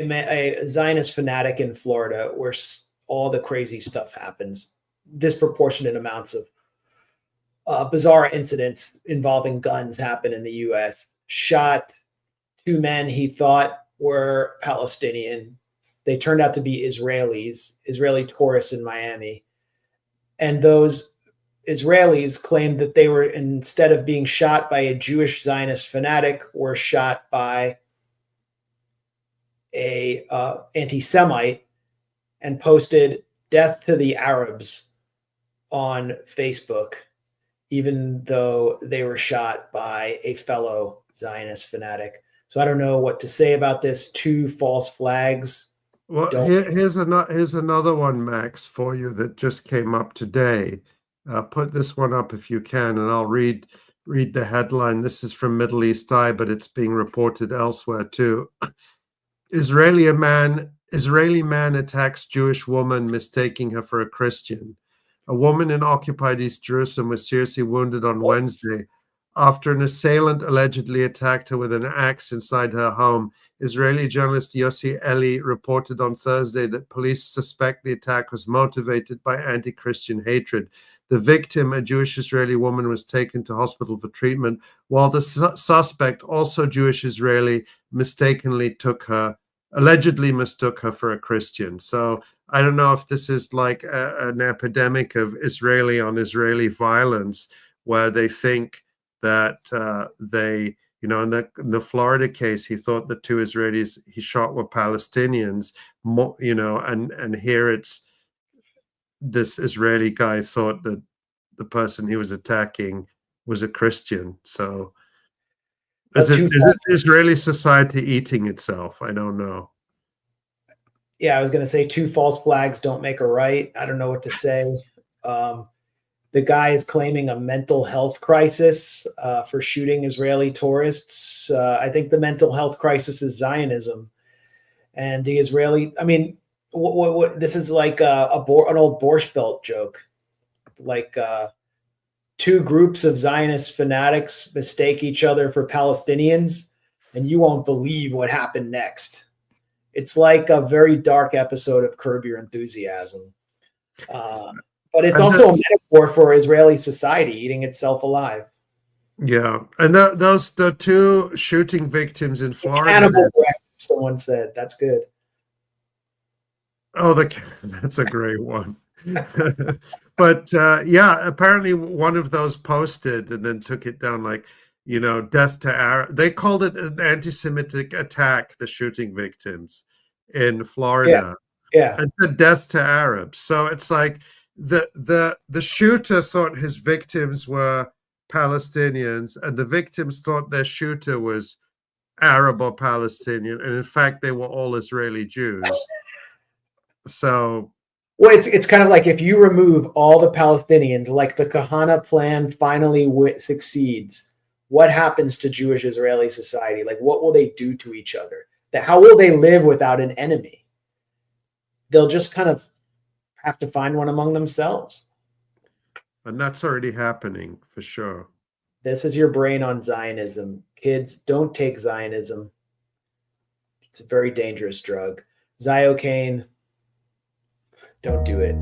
a Zionist fanatic in Florida where all the crazy stuff happens, disproportionate amounts of bizarre incidents involving guns happen in the U.S., shot two men he thought were Palestinian. They turned out to be Israeli tourists in Miami. And those Israelis claimed that they were, instead of being shot by a Jewish Zionist fanatic, were shot by a anti-Semite, and posted "Death to the Arabs" on Facebook, even though they were shot by a fellow Zionist fanatic. So I don't know what to say about this. Two false flags. Well, here's another one, Max, for you that just came up today. Put this one up if you can, and I'll read the headline. This is from Middle East Eye, but it's being reported elsewhere too. Israeli man attacks Jewish woman, mistaking her for a Christian. A woman in occupied East Jerusalem was seriously wounded on Wednesday after an assailant allegedly attacked her with an axe inside her home. Israeli journalist Yossi Eli reported on Thursday that police suspect the attack was motivated by anti-Christian hatred. The victim, a Jewish Israeli woman, was taken to hospital for treatment, while the suspect, also Jewish Israeli, allegedly mistook her for a Christian. So I don't know if this is like an epidemic of Israeli on Israeli violence, where they think that in the Florida case, he thought the two Israelis he shot were Palestinians, and here it's this Israeli guy thought that the person he was attacking was a Christian. So is it Israeli society eating itself? I don't know. Yeah, I was going to say two false flags don't make a right. I don't know what to say. The guy is claiming a mental health crisis for shooting Israeli tourists. I think the mental health crisis is Zionism. And the Israeli, I mean, what this is like an old Borscht Belt joke. Like two groups of Zionist fanatics mistake each other for Palestinians, and you won't believe what happened next. It's like a very dark episode of Curb Your Enthusiasm. But it's also a metaphor for Israeli society eating itself alive. Yeah. And the two shooting victims in Florida. Cannibal wreck, someone said. That's good. Oh, that's a great one. But yeah, apparently one of those posted and then took it down like, death to Arab. They called it an anti-Semitic attack, the shooting victims in Florida. Yeah. And said death to Arabs. So it's like the shooter thought his victims were Palestinians, and the victims thought their shooter was Arab or Palestinian, and in fact they were all Israeli Jews. So, well, it's kind of like if you remove all the Palestinians, like the Kahana plan finally succeeds, what happens to Jewish Israeli society? Like, what will they do to each other? How will they live without an enemy? They'll just kind of have to find one among themselves. And that's already happening for sure. This is your brain on Zionism. Kids, don't take Zionism. It's a very dangerous drug. Ziocaine, don't do it.